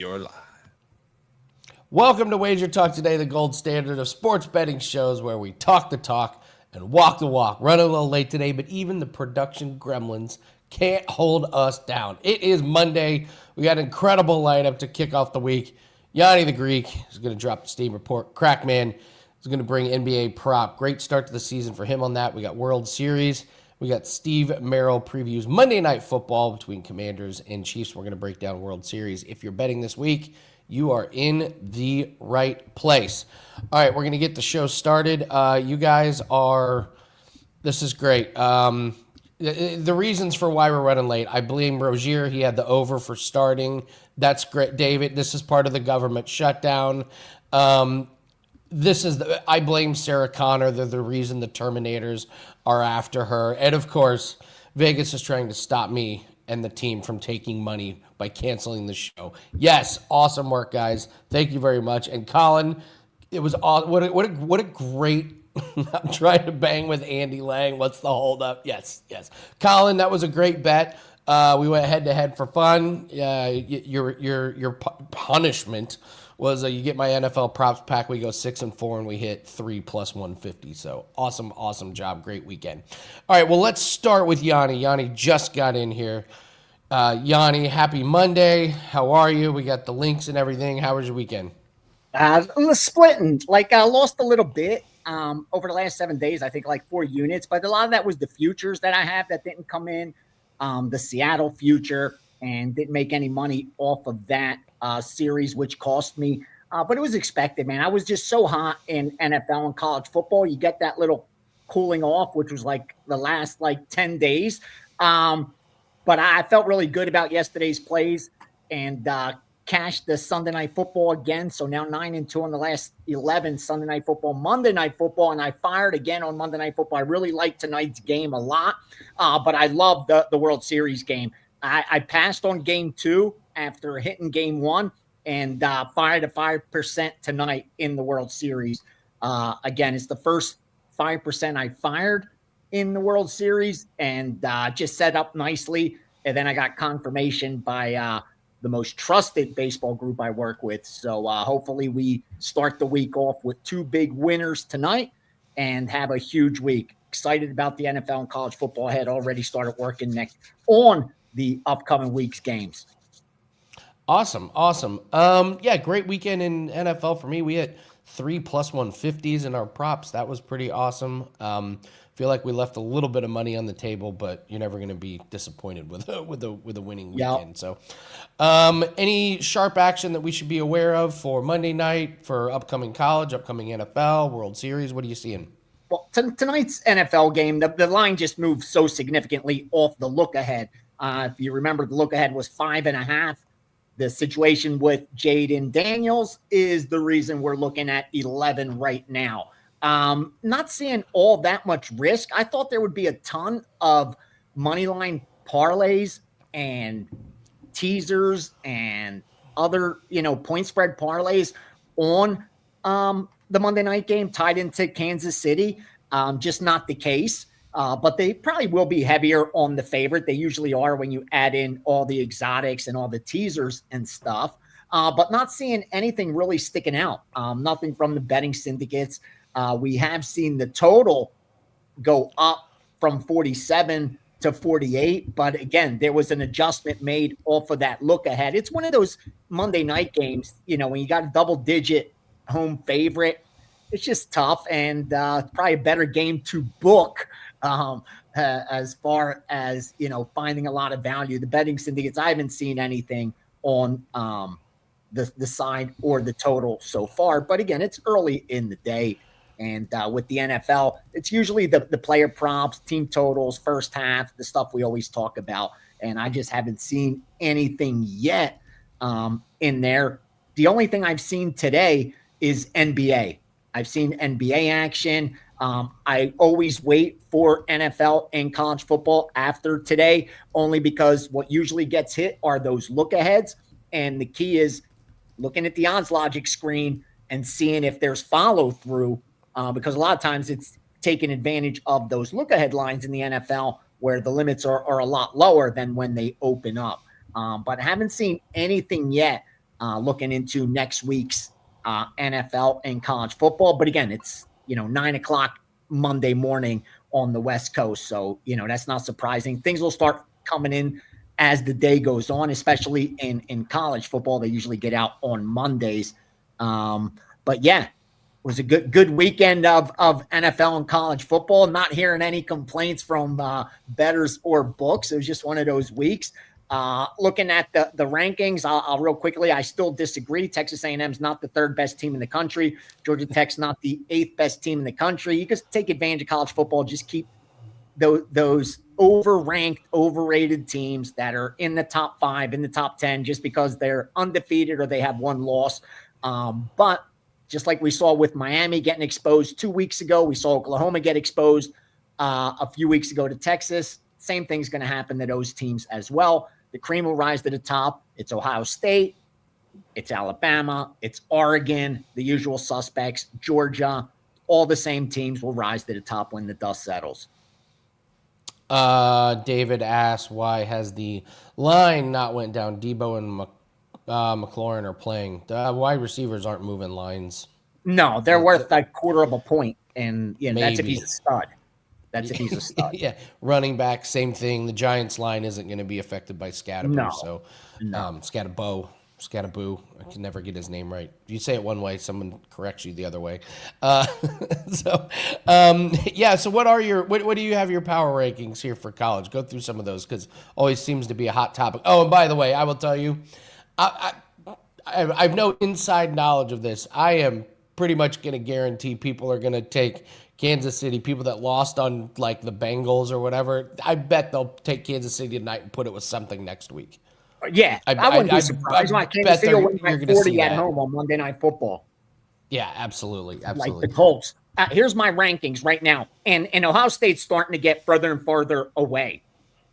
You're live. Welcome to WagerTalk Today, the gold standard of sports betting shows where we talk the talk and walk the walk. Running a little late today, but even the production gremlins can't hold us down. It is Monday. We got an incredible lineup to kick off the week. Gianni The Greek is going to drop the Steam report. Crackman is going to bring NBA prop. Great start to the season for him on that. We got World Series. We got Steve Merril previews Monday Night Football between Commanders and Chiefs. We're going to break down World Series. If you're betting this week, you are in the right place. All right, we're going to get the show started. You guys are, this is great. The reasons for why we're running late, I blame Rozier. He had the over for starting. That's great. David, this is part of the government shutdown. I blame Sarah Connor. They're the reason the Terminators are after her. And of course, Vegas is trying to stop me and the team from taking money by canceling the show. Yes, awesome work, guys. Thank you very much. And Colin, it was awesome. What a great. I'm trying to bang with Andy Lang. What's the holdup? Yes. Colin, that was a great bet. We went head to head for fun. Your punishment was you get my NFL props pack. We go 6-4 and we hit 3 plus 150. So awesome job. Great weekend. All right, well, let's start with Gianni. Gianni just got in here. Gianni, happy Monday. How are you? We got the links and everything. How was your weekend? Splitting. I lost a little bit over the last 7 days. I think 4 units, but a lot of that was the futures that I have that didn't come in. The Seattle future, and didn't make any money off of that series, which cost me. But it was expected, man. I was just so hot in NFL and college football. You get that little cooling off, which was the last 10 days. But I felt really good about yesterday's plays and cashed the Sunday Night Football again. So now 9-2 on the last 11 Sunday Night Football, Monday Night Football, and I fired again on Monday Night Football. I really like tonight's game a lot, but I love the World Series game. I passed on game 2 after hitting game 1 and fired a 5% tonight in the World Series. Again, it's the first 5% I fired in the World Series, and just set up nicely. And then I got confirmation by the most trusted baseball group I work with. So hopefully we start the week off with 2 big winners tonight and have a huge week. Excited about the NFL and college football. I had already started working next on the upcoming week's games. Awesome. Yeah, great weekend in NFL for me. We had 3 plus 150s in our props. That was pretty awesome. Feel like we left a little bit of money on the table, but you're never going to be disappointed with a winning weekend. Yep. So, any sharp action that we should be aware of for Monday night, for upcoming college, upcoming NFL, World Series? What are you seeing? Well, tonight's NFL game, the line just moved so significantly off the look ahead. If you remember, the look ahead was 5.5. The situation with Jaden Daniels is the reason we're looking at 11 right now. Not seeing all that much risk. I thought there would be a ton of money line parlays and teasers and other, point spread parlays on the Monday night game tied into Kansas City. Just not the case. But they probably will be heavier on the favorite. They usually are when you add in all the exotics and all the teasers and stuff. But not seeing anything really sticking out. Nothing from the betting syndicates. We have seen the total go up from 47 to 48. But again, there was an adjustment made off of that look ahead. It's one of those Monday night games, when you got a double-digit home favorite. It's just tough, and probably a better game to book as far as, finding a lot of value. The betting syndicates, I haven't seen anything on the side or the total so far. But again, it's early in the day. And with the NFL, it's usually the player props, team totals, first half, the stuff we always talk about. And I just haven't seen anything yet in there. The only thing I've seen today is NBA. I've seen NBA action. I always wait for NFL and college football after today, only because what usually gets hit are those look aheads. And the key is looking at the odds logic screen and seeing if there's follow through, because a lot of times it's taking advantage of those look ahead lines in the NFL where the limits are a lot lower than when they open up. But I haven't seen anything yet looking into next week's NFL and college football. But again, it's 9 o'clock Monday morning on the West Coast, so that's not surprising. Things will start coming in as the day goes on, especially in college football. They usually get out on Mondays. But yeah, it was a good weekend of NFL and college football. Not hearing any complaints from bettors or books. It was just one of those weeks. Looking at the rankings, I'll real quickly, I still disagree. Texas A&M is not the third best team in the country. Georgia Tech's not the eighth best team in the country. You just take advantage of college football. Just keep those overranked, overrated teams that are in the top 5, in the top 10, just because they're undefeated or they have one loss. But just like we saw with Miami getting exposed 2 weeks ago, we saw Oklahoma get exposed a few weeks ago to Texas. Same thing's going to happen to those teams as well. The cream will rise to the top. It's Ohio State. It's Alabama. It's Oregon, the usual suspects, Georgia. All the same teams will rise to the top when the dust settles. David asked, why has the line not went down? Debo and McLaurin are playing. The wide receivers aren't moving lines. No, they're worth a quarter of a point, and Maybe. That's if he's a stud. That's if he's a stud. Yeah, running back, same thing. The Giants line isn't going to be affected by Scatterbo. No. So, Scattaboo. I can never get his name right. If you say it one way, someone corrects you the other way. So what do you have your power rankings here for college? Go through some of those, because always seems to be a hot topic. Oh, and by the way, I will tell you, I have no inside knowledge of this. I am pretty much going to guarantee people are going to take Kansas City, people that lost on like the Bengals or whatever. I bet they'll take Kansas City tonight and put it with something next week. Yeah, I wouldn't be surprised. Kansas City will win by 40 at home on Monday Night Football. Yeah, absolutely. Like the Colts. Here's my rankings right now. And Ohio State's starting to get further and further away.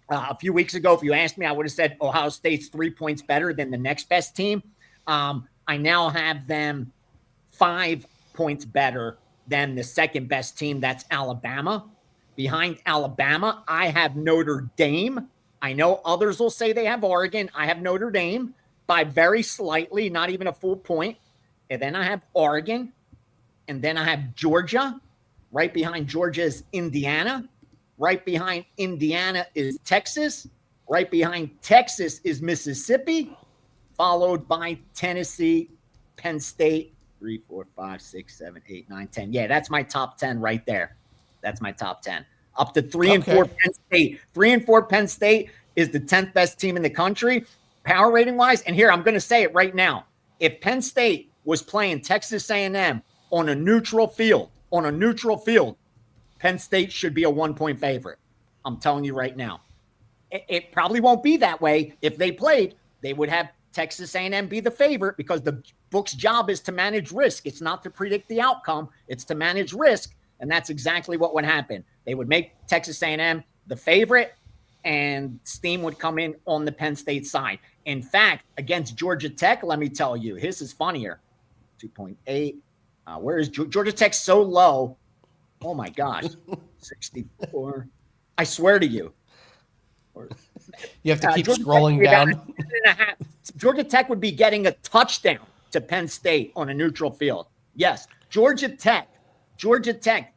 A few weeks ago, if you asked me, I would have said Ohio State's 3 points better than the next best team. I now have them 5 points better than the second best team. That's Alabama. Behind Alabama, I have Notre Dame. I know others will say they have Oregon. I have Notre Dame by very slightly, not even a full point. And then I have Oregon. And then I have Georgia. Right behind Georgia is Indiana. Right behind Indiana is Texas. Right behind Texas is Mississippi, followed by Tennessee, Penn State, 3, 4, 5, 6, 7, 8, 9, 10. Yeah, that's my top 10 right there. That's my top 10. Up to 3 and 4 Penn State. 3 and 4 Penn State is the 10th best team in the country, power rating wise. And here, I'm going to say it right now. If Penn State was playing Texas A&M on a neutral field, Penn State should be a 1-point favorite. I'm telling you right now. It probably won't be that way. If they played, they would have Texas A&M be the favorite, because the book's job is to manage risk. It's not to predict the outcome. It's to manage risk. And that's exactly what would happen. They would make Texas A&M the favorite, and steam would come in on the Penn State side. In fact, against Georgia Tech, let me tell you, this is funnier. 2.8. Where is Georgia Tech so low? Oh, my gosh. 64. I swear to you. You have to keep scrolling down. Georgia Tech would be getting a touchdown to Penn State on a neutral field. Yes, Georgia Tech,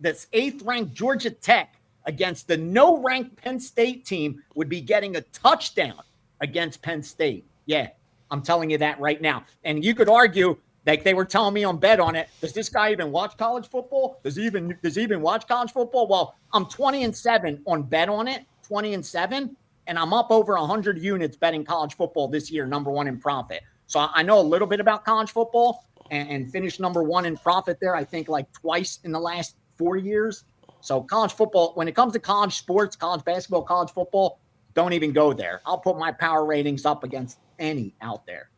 that's 8th ranked Georgia Tech against the no-ranked Penn State team would be getting a touchdown against Penn State. Yeah, I'm telling you that right now. And you could argue, like they were telling me on Bet on it, does this guy even watch college football? Does he even watch college football? Well, I'm 20-7 on Bet on it, 20-7. And I'm up over 100 units betting college football this year, number 1 in profit. So I know a little bit about college football and finished number 1 in profit there, I think like twice in the last 4 years. So college football, when it comes to college sports, college basketball, college football, don't even go there. I'll put my power ratings up against any out there.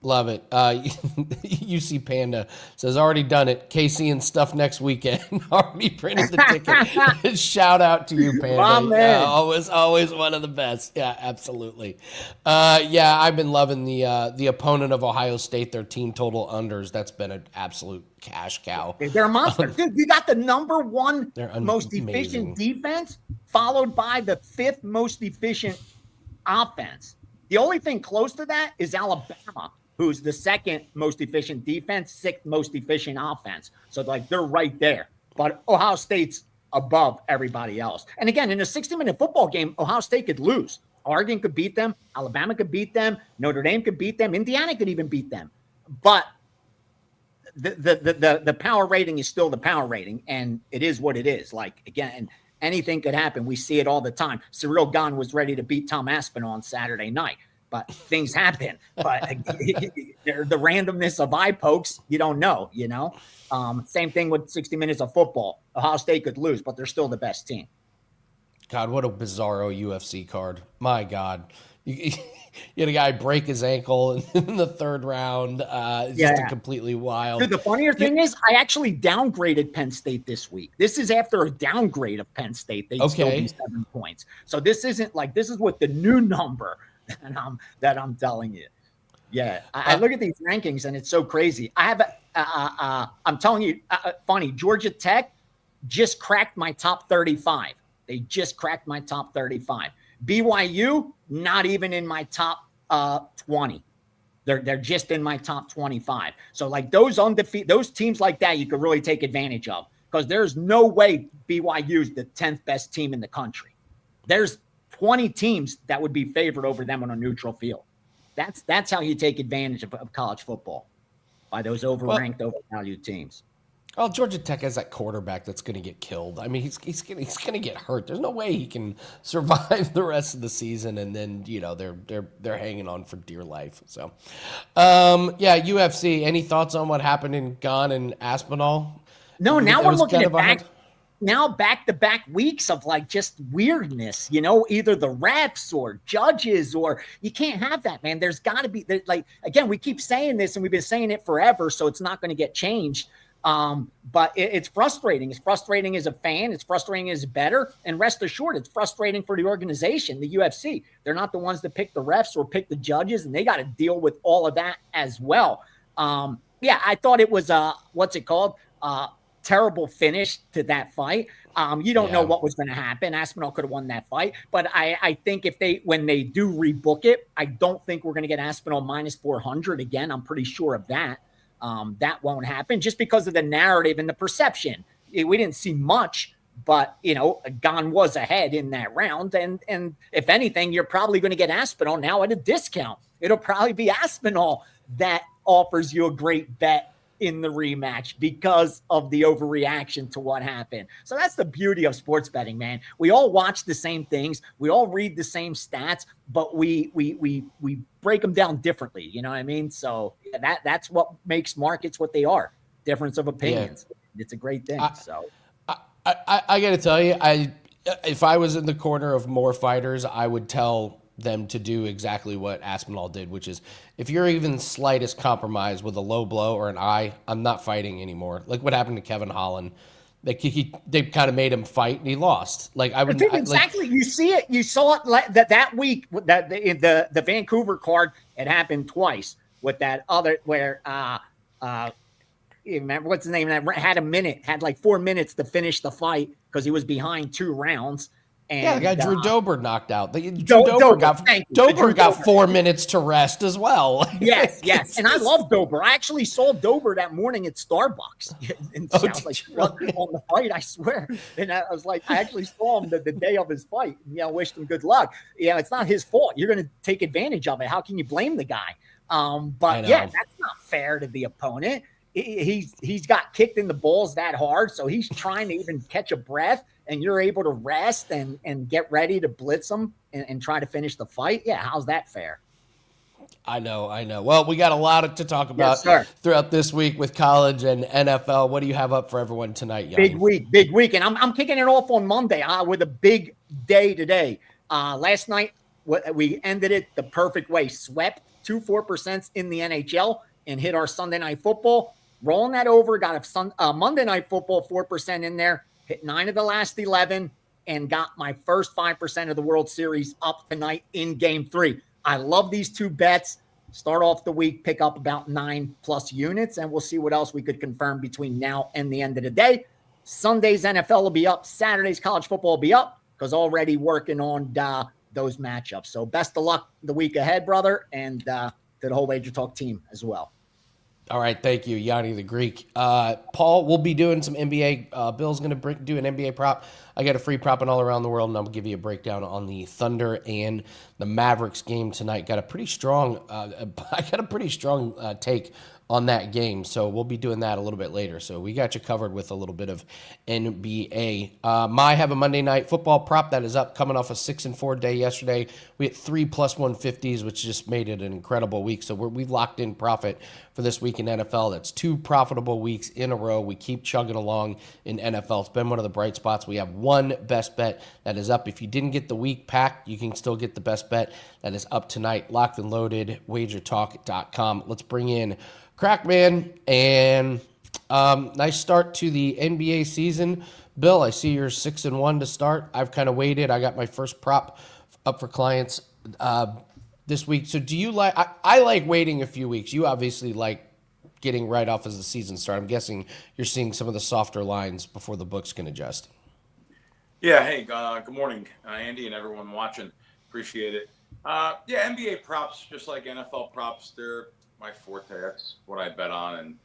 Love it. UC Panda says, already done it. KC and stuff next weekend. Already printed the ticket. Shout out to you, Panda. Always one of the best. Yeah, absolutely. I've been loving the opponent of Ohio State, their team total unders. That's been an absolute cash cow. They're a monster. Dude, you got the number 1 most efficient defense, followed by the 5th most efficient offense. The only thing close to that is Alabama. who's the second most efficient defense, sixth most efficient offense. So like they're right there. But Ohio State's above everybody else. And again, in a 60-minute football game, Ohio State could lose. Oregon could beat them. Alabama could beat them. Notre Dame could beat them. Indiana could even beat them. But the power rating is still the power rating, and it is what it is. Like, again, anything could happen. We see it all the time. Cyril Gahn was ready to beat Tom Aspinall on Saturday night, but things happen. But the randomness of eye pokes, you don't know, you know? Same thing with 60 minutes of football. Ohio State could lose, but they're still the best team. God, what a bizarro UFC card. My God. You had a guy break his ankle in the third round. It's just a completely wild. Dude, the funnier thing is I actually downgraded Penn State this week. This is after a downgrade of Penn State. They'd still be 7 points. So this isn't like, this is what the new number that I'm telling you. Yeah. I look at these rankings and it's so crazy. I have I'm telling you, funny, Georgia Tech just cracked my top 35. They just cracked my top 35. BYU, not even in my top 20. They're just in my top 25. So like those teams like that, you could really take advantage of, because there's no way BYU is the 10th best team in the country. There's 20 teams that would be favored over them on a neutral field. That's how you take advantage of college football, by those overranked, overvalued teams. Well, Georgia Tech has that quarterback that's going to get killed. I mean, he's going to get hurt. There's no way he can survive the rest of the season, and then they're hanging on for dear life. So, UFC. Any thoughts on what happened in Gahn and Aspinall? No, now we're looking at back-to-back weeks of like just weirdness. Either the refs or judges, or you can't have that, man. There's got to be like, again, we keep saying this and we've been saying it forever, so it's not going to get changed. But it's frustrating. It's frustrating as a fan. It's frustrating as a bettor. And rest assured, it's frustrating for the organization, the UFC. They're not the ones that pick the refs or pick the judges, and they got to deal with all of that as well. I thought it was terrible finish to that fight. You don't know what was going to happen. Aspinall could have won that fight, but I think when they do rebook it, I don't think we're going to get Aspinall minus 400 again. I'm pretty sure of that. That won't happen just because of the narrative and the perception. We didn't see much, but Gahn was ahead in that round. And if anything, you're probably going to get Aspinall now at a discount. It'll probably be Aspinall that offers you a great bet in the rematch because of the overreaction to what happened. So that's the beauty of sports betting, man. We all watch the same things. We all read the same stats, but we break them down differently. You know what I mean? So that's what makes markets what they are. Difference of opinions. Yeah. It's a great thing. I got to tell you, if I was in the corner of more fighters, I would tell them to do exactly what Aspinall did, which is, if you're even slightest compromise with a low blow or an eye, I'm not fighting anymore. Like what happened to Kevin Holland. Like they kind of made him fight and he lost. Like I would exactly. You see it. You saw it that week that the Vancouver card. It happened twice with that other where remember what's his name? That had like 4 minutes to finish the fight because he was behind 2 rounds. And, the guy Drew Dober knocked out. Dober got 4 minutes to rest as well. Yes. And I love Dober. I actually saw Dober that morning at Starbucks. And I was like, on the fight, I swear. And I was like, I actually saw him the day of his fight. Wished him good luck. It's not his fault. You're going to take advantage of it. How can you blame the guy? But that's not fair to the opponent. He's got kicked in the balls that hard, so he's trying to even catch a breath, and you're able to rest and get ready to blitz him and try to finish the fight. Yeah, how's that fair? I know. Well, we got a lot to talk about throughout this week with college and NFL. What do you have up for everyone tonight, Gianni? Big week. And I'm kicking it off on Monday with a big day today. Last night, we ended it the perfect way. Swept 2 4% in the NHL and hit our Sunday Night Football. Rolling that over, got a Monday Night Football 4% in there, hit 9 of the last 11, and got my first 5% of the World Series up tonight in Game 3. I love these 2 bets. Start off the week, pick up about 9+ units, and we'll see what else we could confirm between now and the end of the day. Sunday's NFL will be up. Saturday's college football will be up because already working on those matchups. So best of luck the week ahead, brother, and to the whole Wager Talk team as well. All right, thank you, Gianni The Greek. Paul, we'll be doing some NBA. Bill's going to do an NBA prop. I got a free prop in all around the world, and I'll give you a breakdown on the Thunder and the Mavericks game tonight. Got a pretty strong. I got a pretty strong take on that game, so we'll be doing that a little bit later. So we got you covered with a little bit of NBA. My have a Monday night football prop that is up, coming off a 6-4 day yesterday. We hit 3 plus 150s, which just made it an incredible week. So we've locked in profit for this week in NFL. That's 2 profitable weeks in a row. We keep chugging along in NFL. It's been one of the bright spots. We have one best bet that is up. If you didn't get the week pack, you can still get the best bet that is up tonight. Locked and loaded, WagerTalk.com. Let's bring in Crackman, and nice start to the NBA season. Bill, I see you're 6-1 to start. I've kind of waited. I got my first prop up for clients this week. So do you like, I like waiting a few weeks. You obviously like getting right off as the season starts. I'm guessing you're seeing some of the softer lines before the books can adjust. Yeah, hey, good morning, Andy and everyone watching. Appreciate it. Yeah, NBA props, just like NFL props, they're my forte. That's what I bet on, and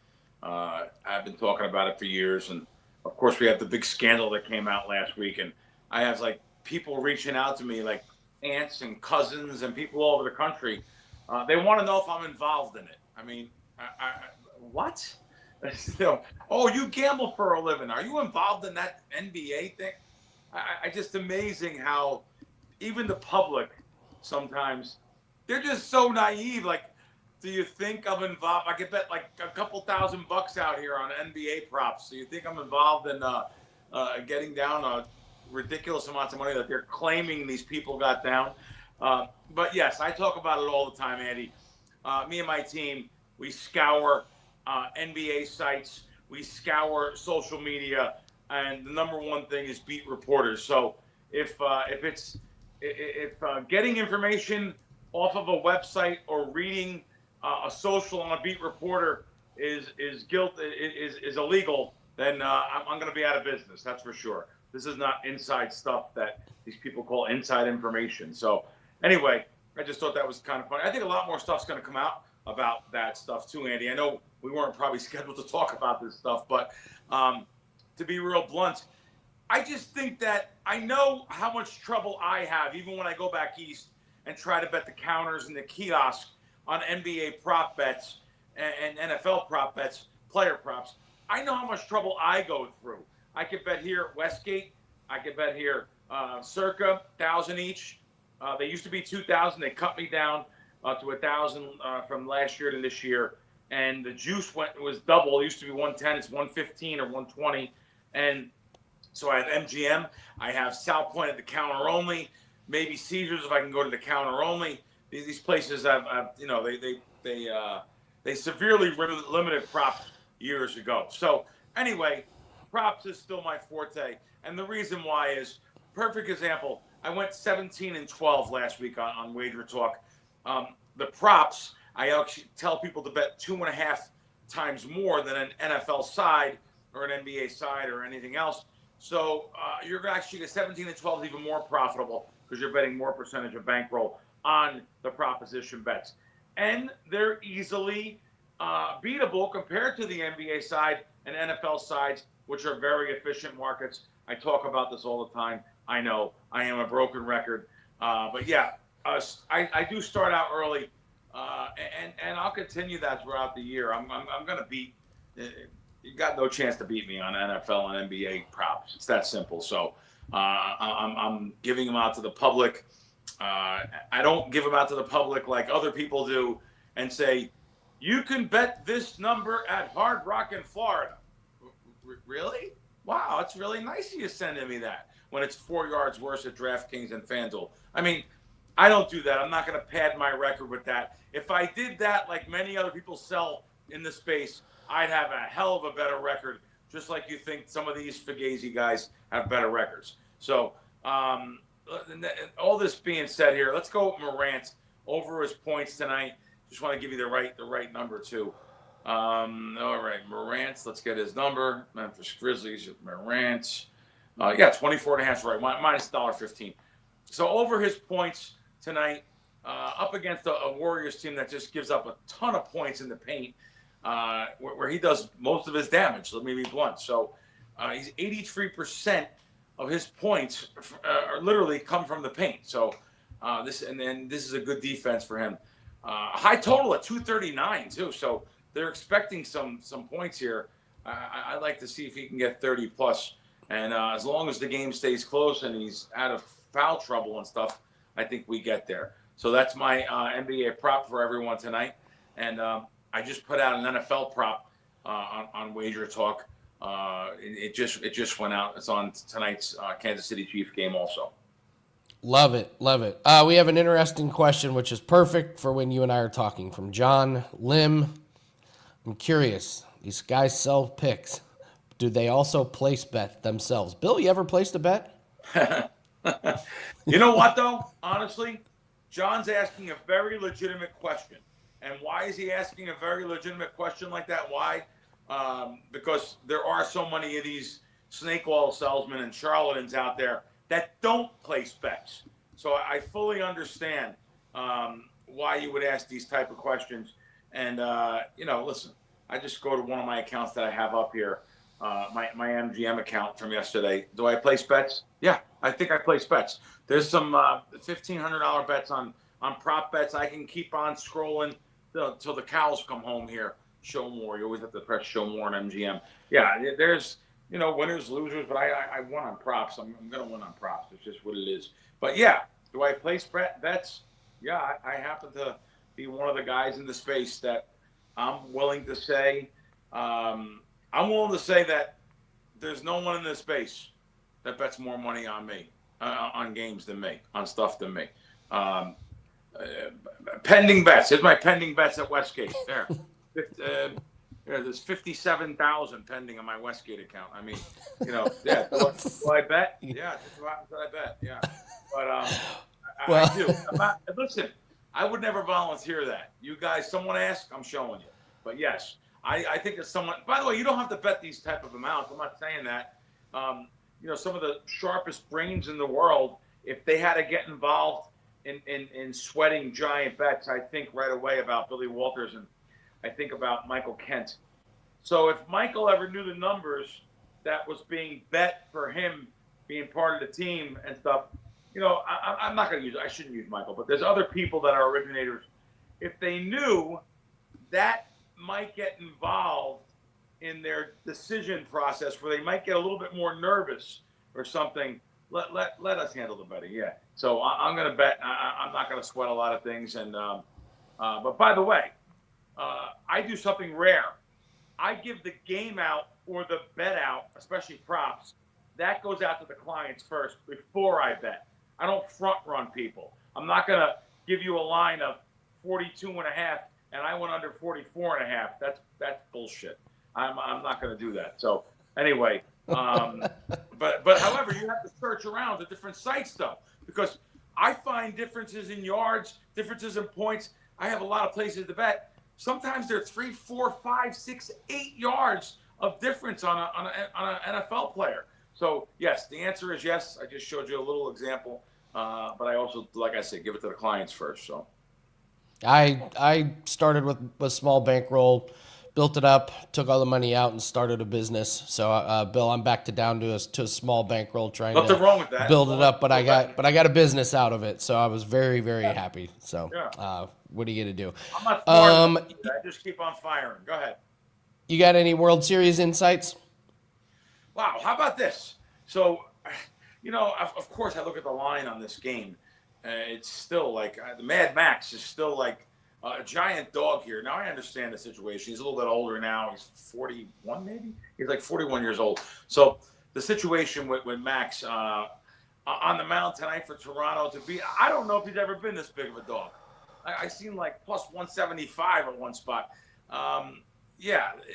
I've been talking about it for years. And of course, we have the big scandal that came out last week, and I have like people reaching out to me, like aunts and cousins and people all over the country. They want to know if I'm involved in it. I mean, what? Oh, you gamble for a living? Are you involved in that NBA thing? I just amazing how even the public sometimes they're just so naive. Like, do you think I'm involved? I could bet like a couple $1,000 out here on NBA props. So you think I'm involved in getting down ridiculous amounts of money that they're claiming these people got down? But yes, I talk about it all the time, Andy. Me and my team, we scour NBA sites, we scour social media, and the number one thing is beat reporters. So if getting information off of a website or reading a social on a beat reporter is illegal, then I'm going to be out of business. That's for sure. This is not inside stuff that these people call inside information. So anyway, I just thought that was kind of funny. I think a lot more stuff's going to come out about that stuff too, Andy. I know we weren't probably scheduled to talk about this stuff, but to be real blunt, I just think that I know how much trouble I have, even when I go back east and try to bet the counters and the kiosk on NBA prop bets and NFL prop bets, player props. I know how much trouble I go through. I could bet here at Westgate. I could bet here circa 1,000 each. They used to be 2,000. They cut me down to 1,000 from last year to this year. And the juice was double. It used to be 110. It's 115 or 120. And so I have MGM. I have South Point at the counter only. Maybe Caesars if I can go to the counter only. These places have they severely limited prop years ago. So anyway, props is still my forte, and the reason why is perfect example. I went 17-12 last week on Wager Talk. The props I actually tell people to bet 2.5 times more than an NFL side or an NBA side or anything else. So you're actually get 17-12 is even more profitable because you're betting more percentage of bankroll on the proposition bets. And they're easily beatable compared to the NBA side and NFL sides, which are very efficient markets. I talk about this all the time. I know I am a broken record. But yeah, I do start out early, and I'll continue that throughout the year. I'm going to beat you got no chance to beat me on NFL and NBA props. It's that simple. So I'm giving them out to the public. I don't give them out to the public like other people do and say, you can bet this number at Hard Rock in Florida. Really? Wow, it's really nice of you sending me that when it's 4 yards worse at DraftKings and FanDuel. I mean, I don't do that. I'm not going to pad my record with that. If I did that like many other people sell in the space, I'd have a hell of a better record, just like you think some of these Fugazi guys have better records. So all this being said here, let's go with Morant over his points tonight. Just want to give you the right number too. All right, Morant, let's get his number. Memphis Grizzlies, Morant. 24.5 is right, minus $1.15. So over his points tonight, up against a Warriors team that just gives up a ton of points in the paint, where he does most of his damage. Let me be blunt. So he's 83% of his points are literally come from the paint. So this is a good defense for him. High total at 239 too. So they're expecting some points here. I'd like to see if he can get 30 plus. And as long as the game stays close and he's out of foul trouble and stuff, I think we get there. So that's my NBA prop for everyone tonight. And I just put out an NFL prop on WagerTalk. It just went out. It's on tonight's Kansas City Chiefs game also. Love it. Love it. We have an interesting question, which is perfect for when you and I are talking, from John Lim. I'm curious. These guys sell picks. Do they also place bet themselves? Bill, you ever placed a bet? You know what, though? Honestly, John's asking a very legitimate question. And why is he asking a very legitimate question like that? Why? Because there are so many of these snake oil salesmen and charlatans out there that don't place bets. So I fully understand why you would ask these type of questions. And, listen, I just go to one of my accounts that I have up here, my MGM account from yesterday. Do I place bets? Yeah, I think I place bets. There's some $1,500 bets on prop bets. I can keep on scrolling till the cows come home here. Show more. You always have to press show more on MGM. Yeah, there's winners, losers, but I won on props. I'm going to win on props. It's just what it is. But yeah, do I place bets? Yeah, I happen to be one of the guys in the space that I'm willing to say. I'm willing to say that there's no one in this space that bets more money on me, on games than me, on stuff than me. Pending bets. Here's my pending bets at Westgate. There. There's 57,000 pending on my Westgate account. I mean, yeah. Do I bet? Yeah, that's what happens. I bet. Yeah, but I do. Listen, I would never volunteer that. You guys, someone asked, I'm showing you. But yes, I think that someone. By the way, you don't have to bet these type of amounts. I'm not saying that. Some of the sharpest brains in the world, if they had to get involved in sweating giant bets, I think right away about Billy Walters, and I think about Michael Kent. So if Michael ever knew the numbers that was being bet for him being part of the team and stuff, I'm not going to I shouldn't use Michael, but there's other people that are originators. If they knew that might get involved in their decision process, where they might get a little bit more nervous or something, let us handle the betting. Yeah. So I'm going to bet. I'm not going to sweat a lot of things. And but by the way, I do something rare. I give the game out or the bet out, especially props. That goes out to the clients first before I bet. I don't front run people. I'm not going to give you a line of 42.5 and I went under 44.5. That's bullshit. I'm not going to do that. So anyway, but however, you have to search around the different sites though, because I find differences in yards, differences in points. I have a lot of places to bet. Sometimes there are 3, 4, 5, 6, 8 yards of difference on an NFL player. So yes, the answer is yes. I just showed you a little example, but I also, like I said, give it to the clients first. So I started with a small bankroll, built it up, took all the money out, and started a business. So Bill, I'm back down to a small bankroll, trying nothing to wrong with that. Build it up, but I got a business out of it. So I was very, very happy. So what are you gonna do? I'm not smart. I just keep on firing. Go ahead. You got any World Series insights? Wow, how about this? So, of course, I look at the line on this game. It's still like the Mad Max is still like a giant dog here. Now I understand the situation. He's a little bit older now. He's 41, maybe. He's like 41 years old. So the situation with Max on the mound tonight for Toronto to be, I don't know if he's ever been this big of a dog. I seen like plus 175 at one spot.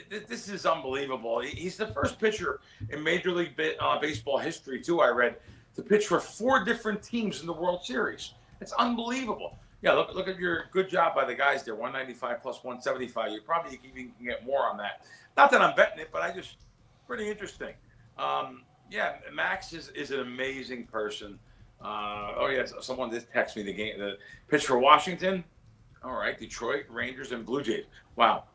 This is unbelievable. He's the first pitcher in Major League Baseball history, too, I read, to pitch for 4 different teams in the World Series. It's unbelievable. Yeah, look at your good job by the guys there. 195 plus 175. You probably even can get more on that. Not that I'm betting it, but pretty interesting. Max is an amazing person. Oh yeah, someone just texted me the pitch for Washington. All right, Detroit Rangers and Blue Jays. Wow,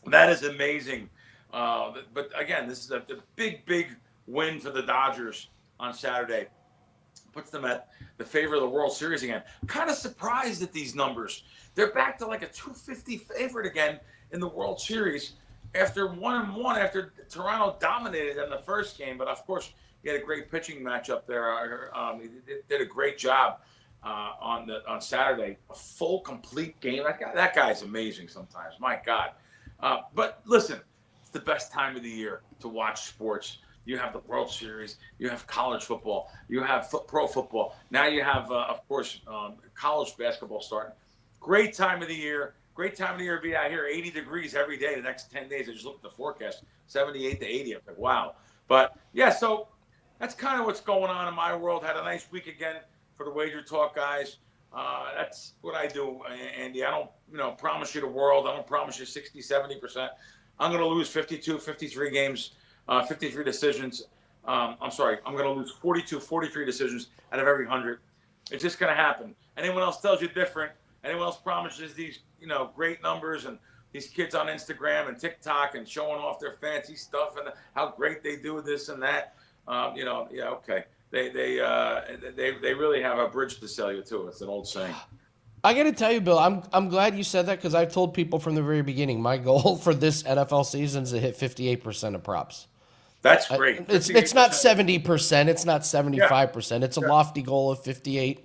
that is amazing. But again, this is the big win for the Dodgers on Saturday. Puts them at the favor of the World Series again. Kind of surprised at these numbers. They're back to like a 250 favorite again in the World Series after 1-1 after Toronto dominated in the first game. But of course, he had a great pitching matchup there. He did a great job on Saturday. A full, complete game. That guy's amazing sometimes. My God. But listen, it's the best time of the year to watch sports. You have the World Series. You have college football. You have pro football. Now you have, of course, college basketball starting. Great time of the year. Great time of the year to be out here. 80 degrees every day the next 10 days. I just looked at the forecast, 78 to 80. I'm like, wow. But, yeah, so that's kind of what's going on in my world. Had a nice week again for the Wager Talk guys. That's what I do, Andy. I don't, promise you the world. I don't promise you 60, 70%. I'm going to lose 52, 53 games. 53 decisions. I'm sorry. I'm going to lose 42, 43 decisions out of every 100. It's just going to happen. Anyone else tells you different. Anyone else promises these, great numbers and these kids on Instagram and TikTok and showing off their fancy stuff and how great they do this and that. Okay. They really have a bridge to sell you too. It's an old saying. I got to tell you, Bill, I'm glad you said that because I've told people from the very beginning my goal for this NFL season is to hit 58% of props. That's great. It's not 70%. It's not 75%. Yeah. It's a lofty goal of 58%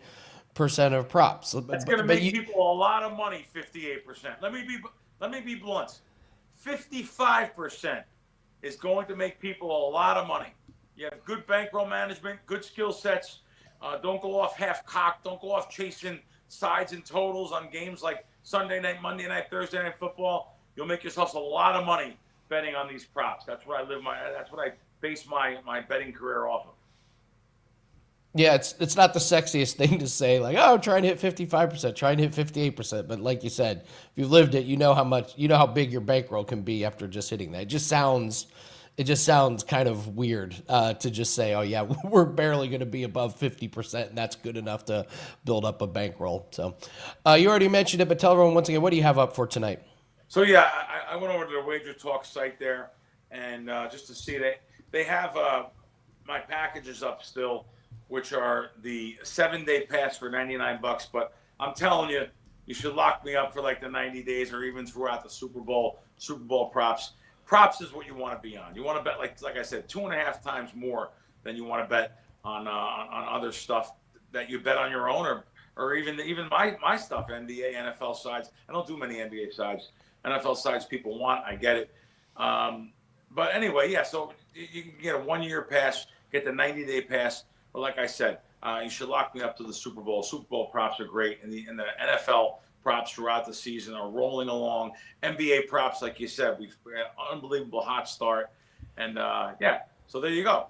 of props. That's going to make people a lot of money. 58%. Let me be blunt. 55% is going to make people a lot of money. You have good bankroll management, good skill sets. Don't go off half cocked. Don't go off chasing sides and totals on games like Sunday night, Monday night, Thursday night football. You'll make yourselves a lot of money betting on these props. That's what I base my betting career off of. Yeah, it's not the sexiest thing to say, like, oh, try and hit 55%, try and hit 58%. But like you said, if you've lived it, you know how big your bankroll can be after just hitting that. It just sounds kind of weird to just say, oh yeah, we're barely going to be above 50%, and that's good enough to build up a bankroll. So you already mentioned it, but tell everyone once again, what do you have up for tonight? So yeah, I went over to the Wager Talk site there, and just to see they have my packages up still, which are the 7-day pass for $99. But I'm telling you, you should lock me up for like the 90 days or even throughout the Super Bowl props. Props is what you want to be on. You want to bet like I said, 2.5 times more than you want to bet on other stuff that you bet on your own or even my stuff, NBA, NFL sides. I don't do many NBA sides. NFL sides people want. I get it. But anyway, yeah. So you can get a 1-year pass, get the 90-day pass. But like I said, you should lock me up to the Super Bowl. Super Bowl props are great, and the NFL props throughout the season are rolling along. NBA props, like you said, we've had an unbelievable hot start. And, so there you go.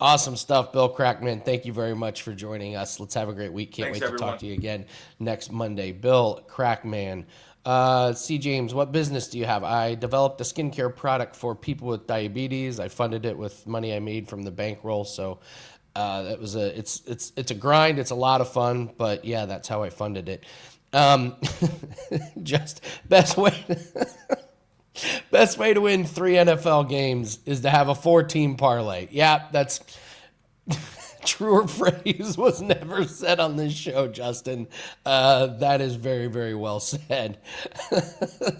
Awesome stuff, Bill Crackman. Thank you very much for joining us. Let's have a great week. Can't wait to talk to you again next Monday. Bill Crackman. C. James, what business do you have? I developed a skincare product for people with diabetes. I funded it with money I made from the bankroll. So it's a grind. It's a lot of fun, but yeah, that's how I funded it. Just best way to win 3 NFL games is to have a 4-team parlay. Yeah, that's truer phrase was never said on this show, Justin. That is very, very well said.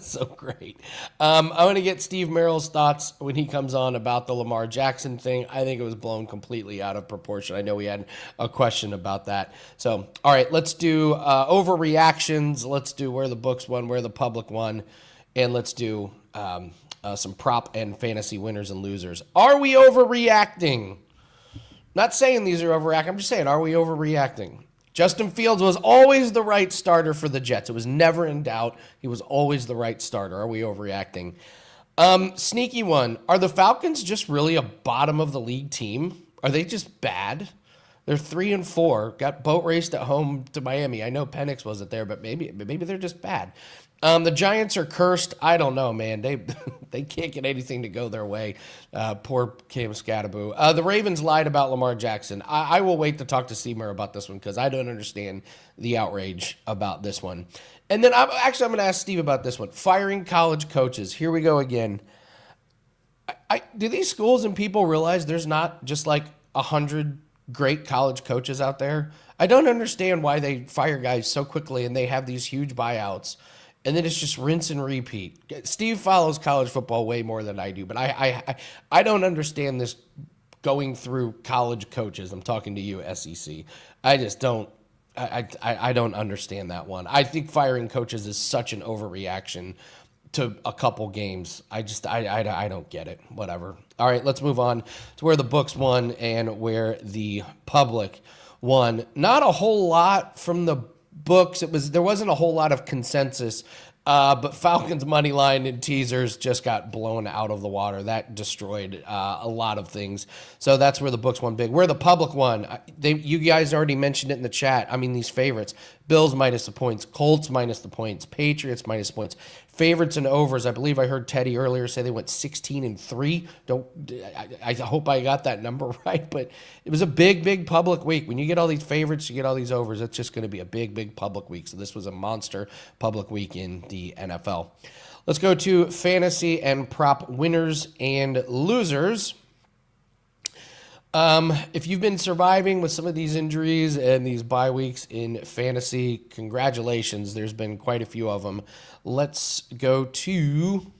So great. I want to get Steve Merrill's thoughts when he comes on about the Lamar Jackson thing. I think it was blown completely out of proportion. I know we had a question about that. So, all right, let's do overreactions. Let's do where the books won, where the public won, and let's do some prop and fantasy winners and losers. Are we overreacting? Not saying these are overreacting. I'm just saying, are we overreacting? Justin Fields was always the right starter for the Jets. It was never in doubt. He was always the right starter. Are we overreacting? Sneaky one. Are the Falcons just really a bottom of the league team? Are they just bad? They're 3-4. Got boat raced at home to Miami. I know Penix wasn't there, but maybe they're just bad. The Giants are cursed. I don't know, man. They They can't get anything to go their way. Poor Cam Scattaboo. The Ravens lied about Lamar Jackson. I will wait to talk to Seymour about this one because I don't understand the outrage about this one. And then I'm going to ask Steve about this one. Firing college coaches. Here we go again. Do these schools and people realize there's not just like 100 great college coaches out there? I don't understand why they fire guys so quickly and they have these huge buyouts. And then it's just rinse and repeat. Steve follows college football way more than I do, but I don't understand this going through college coaches. I'm talking to you, SEC. I just don't. I don't understand that one. I think firing coaches is such an overreaction to a couple games. I don't get it. Whatever. All right, let's move on to where the books won and where the public won. Not a whole lot from the books. There wasn't a whole lot of consensus, but Falcons money line and teasers just got blown out of the water. That destroyed a lot of things. So that's where the books won big. Where the public won, you guys already mentioned it in the chat. I mean, these favorites: Bills minus the points, Colts minus the points, Patriots minus the points. Favorites and overs. I believe I heard Teddy earlier say they went 16-3. I hope I got that number right, but it was a big public week. When you get all these favorites, you get all these overs. It's just going to be a big public week. So this was a monster public week in the NFL. Let's go to fantasy and prop winners and losers. If you've been surviving with some of these injuries and these bye weeks in fantasy, congratulations. There's been quite a few of them. Let's go to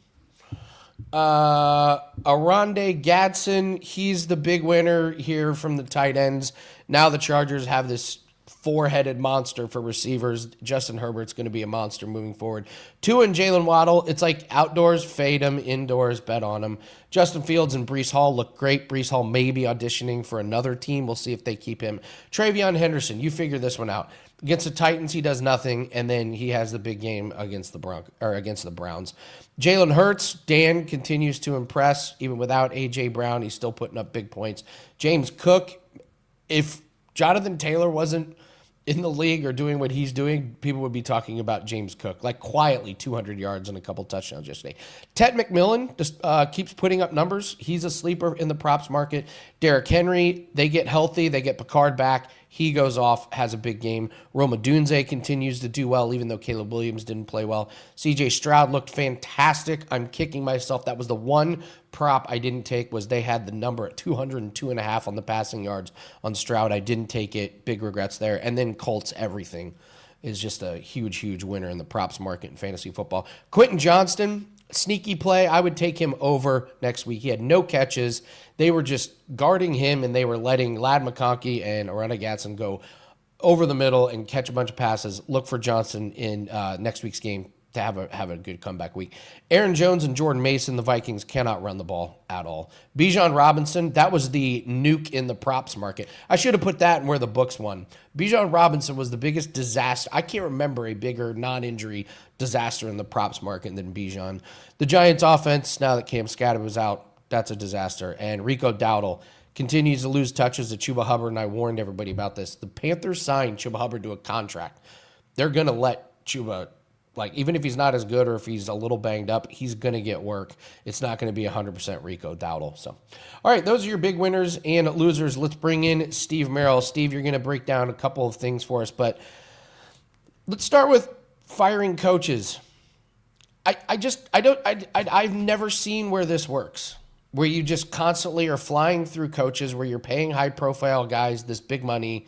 Arande Gadsden. He's the big winner here from the tight ends. Now the Chargers have this four-headed monster for receivers. Justin Herbert's going to be a monster moving forward. Tua and Jalen Waddle, it's like outdoors, fade them, indoors, bet on them. Justin Fields and Breece Hall look great. Breece Hall may be auditioning for another team. We'll see if they keep him. Travion Henderson, you figure this one out. Against the Titans, he does nothing, and then he has the big game against the Browns. Jalen Hurts, Dan continues to impress. Even without A.J. Brown, he's still putting up big points. James Cook, if Jonathan Taylor wasn't in the league or doing what he's doing, people would be talking about James Cook, like quietly 200 yards and a couple touchdowns yesterday. Ted McMillan just keeps putting up numbers. He's a sleeper in the props market. Derrick Henry, they get healthy. They get Picard back. He goes off, has a big game. Roma Dunze continues to do well, even though Caleb Williams didn't play well. CJ Stroud looked fantastic. I'm kicking myself. That was the one prop I didn't take, was they had the number at 202.5 on the passing yards on Stroud. I didn't take it. Big regrets there. And then Colts everything is just a huge winner in the props market in fantasy football. Quentin Johnston, sneaky play. I would take him over next week. He had no catches. They were just guarding him, and they were letting Ladd McConkey and Aranda Gadsden go over the middle and catch a bunch of passes. Look for Johnson in next week's game to have a good comeback week. Aaron Jones and Jordan Mason, the Vikings cannot run the ball at all. Bijan Robinson, that was the nuke in the props market. I should have put that in where the books won. Bijan Robinson was the biggest disaster. I can't remember a bigger non-injury disaster in the props market than Bijan. The Giants offense, now that Cam Scatterman was out, that's a disaster. And Rico Dowdle continues to lose touches to Chuba Hubbard, and I warned everybody about this. The Panthers signed Chuba Hubbard to a contract. They're going to let Chuba, even if he's not as good or if he's a little banged up, he's going to get work. It's not going to be 100% Rico Dowdle. So, all right, those are your big winners and losers. Let's bring in Steve Merril. Steve, you're going to break down a couple of things for us, but let's start with firing coaches. I've never seen where this works, where you just constantly are flying through coaches, where you're paying high-profile guys this big money,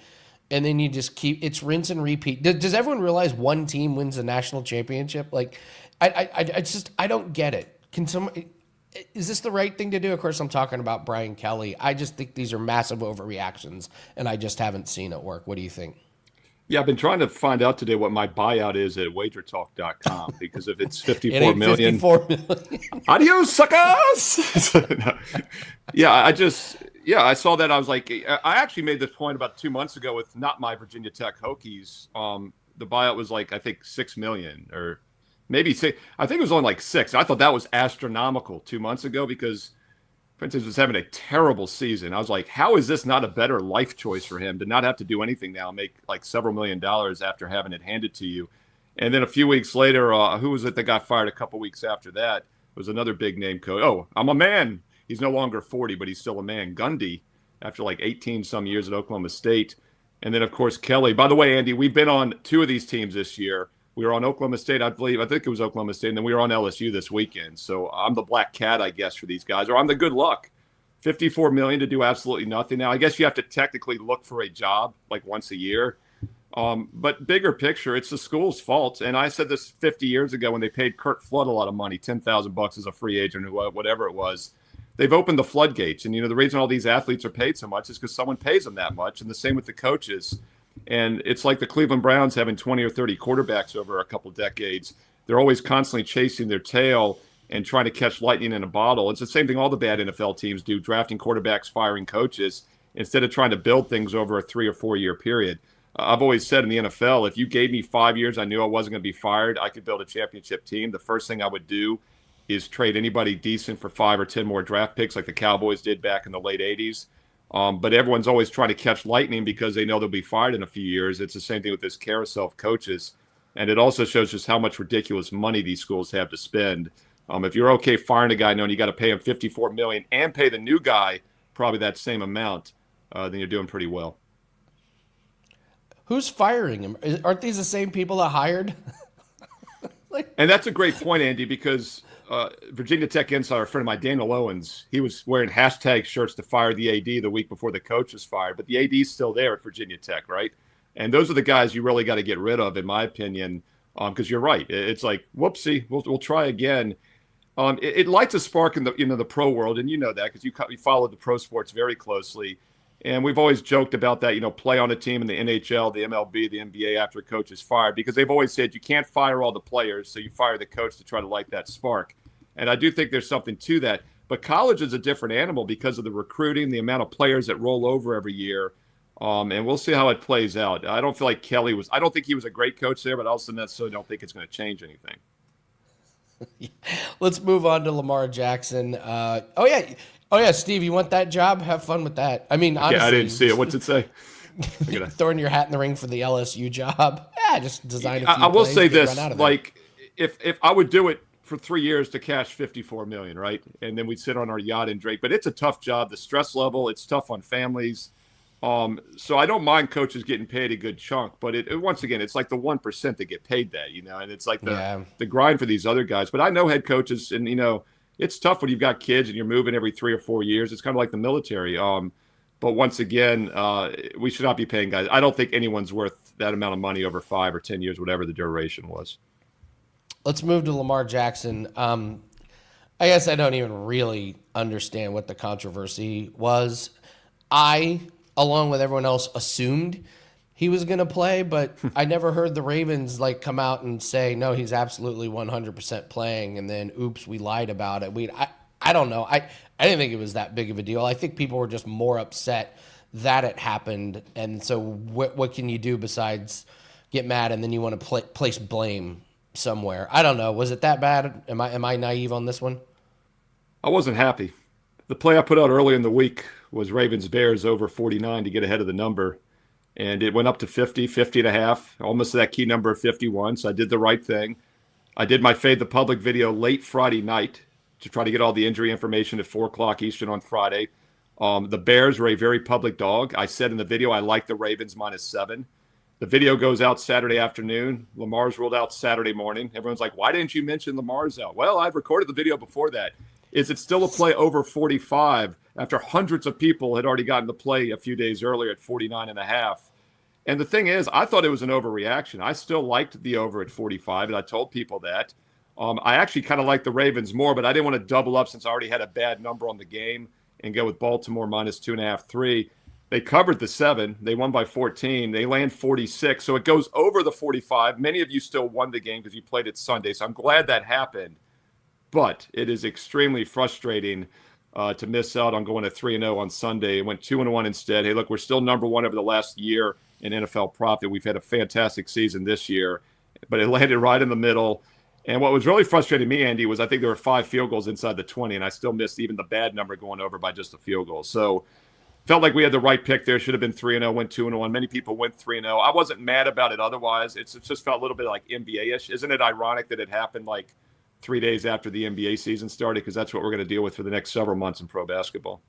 and then you just it's rinse and repeat. Does everyone realize one team wins the national championship? I don't get it. Is this the right thing to do? Of course, I'm talking about Brian Kelly. I just think these are massive overreactions, and I just haven't seen it work. What do you think? Yeah, I've been trying to find out today what my buyout is at WagerTalk.com, because if it's 54 million, 54 million. Adios, suckers! I saw that. I was like, I actually made this point about 2 months ago with not my Virginia Tech Hokies. The buyout was I think 6 million, or maybe 6. I think it was only 6. I thought that was astronomical 2 months ago, because Prentice was having a terrible season. I was like, how is this not a better life choice for him to not have to do anything now, make several $1 million after having it handed to you? And then a few weeks later, who was it that got fired a couple weeks after that? was another big name coach. Oh, I'm a man. He's no longer 40, but he's still a man. Gundy, after like 18 some years at Oklahoma State. And then, of course, Kelly. By the way, Andy, we've been on 2 of these teams this year. We were on Oklahoma State, I think it was Oklahoma State, and then we were on LSU this weekend. So I'm the black cat, I guess, for these guys, or I'm the good luck. $54 million to do absolutely nothing. Now, I guess you have to technically look for a job like once a year. But bigger picture, it's the school's fault. And I said this 50 years ago when they paid Kurt Flood a lot of money, $10,000 as a free agent or whatever it was. They've opened the floodgates. And, the reason all these athletes are paid so much is because someone pays them that much. And the same with the coaches. And it's like the Cleveland Browns having 20 or 30 quarterbacks over a couple decades. They're always constantly chasing their tail and trying to catch lightning in a bottle. It's the same thing all the bad NFL teams do, drafting quarterbacks, firing coaches, instead of trying to build things over a 3 or 4 year period. I've always said in the NFL, if you gave me 5 years, I knew I wasn't going to be fired, I could build a championship team. The first thing I would do is trade anybody decent for 5 or 10 more draft picks like the Cowboys did back in the late 80s. But everyone's always trying to catch lightning because they know they'll be fired in a few years. It's the same thing with this carousel of coaches. And it also shows just how much ridiculous money these schools have to spend. If you're okay firing a guy knowing you got to pay him $54 million and pay the new guy probably that same amount, then you're doing pretty well. Who's firing him? Aren't these the same people that hired? And that's a great point, Andy, because Virginia Tech insider, a friend of mine, Daniel Owens, he was wearing hashtag shirts to fire the AD the week before the coach was fired. But the AD's still there at Virginia Tech, right? And those are the guys you really got to get rid of, in my opinion, because you're right. It's like, whoopsie, we'll try again. It lights a spark in the pro world, and you know that because you followed the pro sports very closely. And we've always joked about that, play on a team in the NHL, the MLB, the NBA after a coach is fired, because they've always said you can't fire all the players, so you fire the coach to try to light that spark. And I do think there's something to that. But college is a different animal because of the recruiting, the amount of players that roll over every year. And we'll see how it plays out. I don't feel like I don't think he was a great coach there, but I also necessarily don't think it's going to change anything. Let's move on to Lamar Jackson. Oh yeah, Steve, you want that job? Have fun with that. I mean, honestly, I didn't see it. What's it say? Throwing your hat in the ring for the LSU job. Yeah, just design a few I will plays, say this, like, if I would do it for 3 years to cash $54 million, right? And then we'd sit on our yacht in Drake. But it's a tough job. The stress level, it's tough on families. So I don't mind coaches getting paid a good chunk, but once again, it's like the 1% that get paid that, and it's like the grind for these other guys. But I know head coaches, and it's tough when you've got kids and you're moving every 3 or 4 years. It's kind of like the military. But once again, we should not be paying guys. I don't think anyone's worth that amount of money over 5 or 10 years, whatever the duration was. Let's move to Lamar Jackson. I guess I don't even really understand what the controversy was. I, along with everyone else, assumed he was going to play, but I never heard the Ravens come out and say, no, he's absolutely 100% playing. And then, oops, we lied about it. I don't know. I didn't think it was that big of a deal. I think people were just more upset that it happened. And so what can you do besides get mad and then you want to place blame somewhere? I don't know. Was it that bad? Am I naive on this one? I wasn't happy. The play I put out earlier in the week was Ravens-Bears over 49 to get ahead of the number. And it went up to 50 and a half, almost that key number of 51. So I did the right thing. I did my Fade the Public video late Friday night to try to get all the injury information at 4 o'clock Eastern on Friday. The Bears were a very public dog. I said in the video I like the Ravens -7. The video goes out Saturday afternoon. Lamar's ruled out Saturday morning. Everyone's like, why didn't you mention Lamar's out? Well, I've recorded the video before that. Is it still a play over 45 after hundreds of people had already gotten the play a few days earlier at 49 and a half? And the thing is, I thought it was an overreaction. I still liked the over at 45, and I told people that. I actually kind of liked the Ravens more, but I didn't want to double up since I already had a bad number on the game and go with Baltimore -2.5, 3. They covered the 7. They won by 14. They land 46. So it goes over the 45. Many of you still won the game because you played it Sunday. So I'm glad that happened. But it is extremely frustrating to miss out on going to 3-0 on Sunday. It went 2-1 instead. Hey, look, we're still number one over the last year in NFL profit. We've had a fantastic season this year, but it landed right in the middle. And what was really frustrating me, Andy, was I think there were 5 field goals inside the 20, and I still missed even the bad number going over by just a field goal. So felt like we had the right pick there. Should have been 3-0, went 2-1. Many people went 3-0. I wasn't mad about it otherwise. It just felt a little bit like NBA-ish. Isn't it ironic that it happened like 3 days after the NBA season started, because that's what we're going to deal with for the next several months in pro basketball.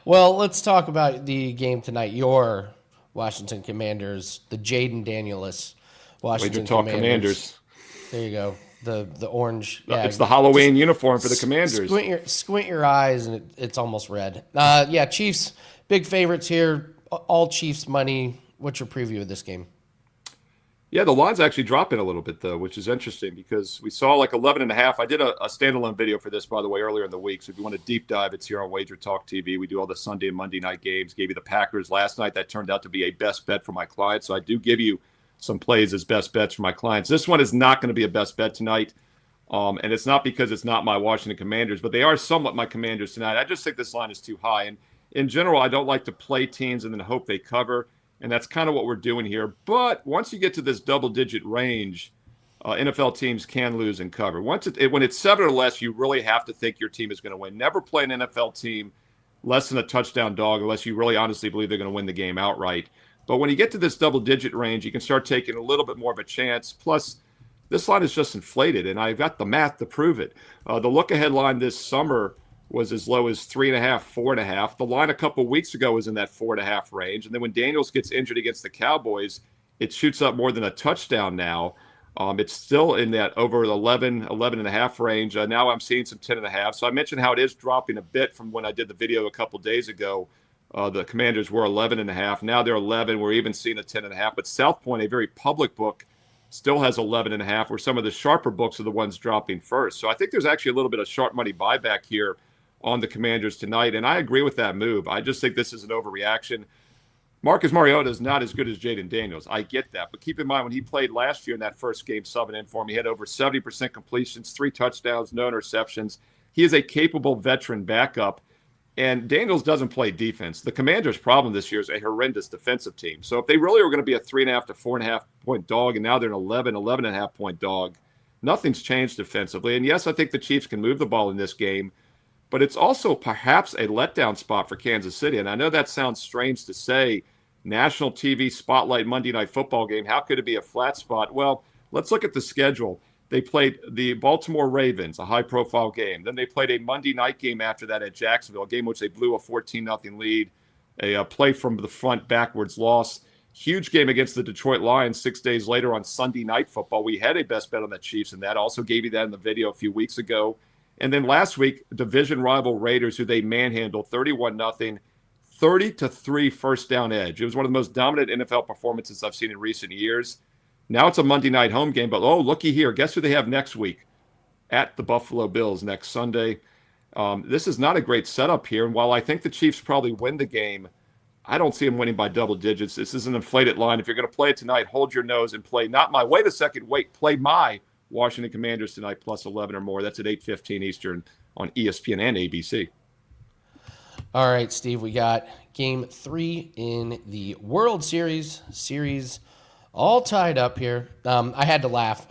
Well, let's talk about the game tonight. Your Washington Commanders, the Jaden Danielus Washington WagerTalk Commanders. There you go. The orange. Yeah, it's the Halloween uniform for the Commanders. Squint your eyes, and it's almost red. Chiefs, big favorites here. All Chiefs money. What's your preview of this game? Yeah, the line's actually dropping a little bit, though, which is interesting because we saw like 11.5. I did a standalone video for this, by the way, earlier in the week. So if you want to deep dive, it's here on WagerTalk TV. We do all the Sunday and Monday night games. Gave you the Packers last night. That turned out to be a best bet for my clients. So I do give you some plays as best bets for my clients. This one is not going to be a best bet tonight. And it's not because it's not my Washington Commanders, but they are somewhat my Commanders tonight. I just think this line is too high. And in general, I don't like to play teams and then hope they cover. And that's kind of what we're doing here. But once you get to this double-digit range, NFL teams can lose and cover. When it's 7 or less, you really have to think your team is going to win. Never play an NFL team less than a touchdown dog unless you really honestly believe they're going to win the game outright. But when you get to this double-digit range, you can start taking a little bit more of a chance. Plus, this line is just inflated, and I've got the math to prove it. The look-ahead line this summer was as low as 3.5, 4.5. The line a couple weeks ago was in that 4.5 range. And then when Daniels gets injured against the Cowboys, it shoots up more than a touchdown now. It's still in that over 11.5 range. Now I'm seeing some 10.5. So I mentioned how it is dropping a bit from when I did the video a couple days ago. The Commanders were 11.5. Now they're 11. We're even seeing a 10.5. But South Point, a very public book, still has 11.5, where some of the sharper books are the ones dropping first. So I think there's actually a little bit of sharp money buyback here on the Commanders tonight, and I agree with that move. I just think this is an overreaction. Marcus Mariota is not as good as Jaden Daniels. I get that, but keep in mind when he played last year in that first game subbing in for him, he had over 70% completions, 3 touchdowns, no interceptions. He is a capable veteran backup, and Daniels doesn't play defense. The Commanders' problem this year is a horrendous defensive team. So if they really were going to be a 3.5 to 4.5 point dog, and now they're an 11.5 point dog, nothing's changed defensively. And yes, I think the Chiefs can move the ball in this game, but it's also perhaps a letdown spot for Kansas City. And I know that sounds strange to say, national TV spotlight Monday Night Football game. How could it be a flat spot? Well, let's look at the schedule. They played the Baltimore Ravens, a high-profile game. Then they played a Monday night game after that at Jacksonville, a game in which they blew a 14-0 lead, a play from the front backwards loss. Huge game against the Detroit Lions 6 days later on Sunday Night Football. We had a best bet on the Chiefs, and that also gave you that in the video a few weeks ago. And then last week, division rival Raiders, who they manhandled 31-0, 30-3 first down edge. It was one of the most dominant NFL performances I've seen in recent years. Now it's a Monday night home game, but looky here. Guess who they have next week? At the Buffalo Bills next Sunday. This is not a great setup here. And while I think the Chiefs probably win the game, I don't see them winning by double digits. This is an inflated line. If you're going to play it tonight, hold your nose and play not my, play my Washington Commanders tonight plus 11 or more. That's at 8:15 Eastern on ESPN and ABC. All right, Steve, we got game 3 in the World Series all tied up here. I had to laugh.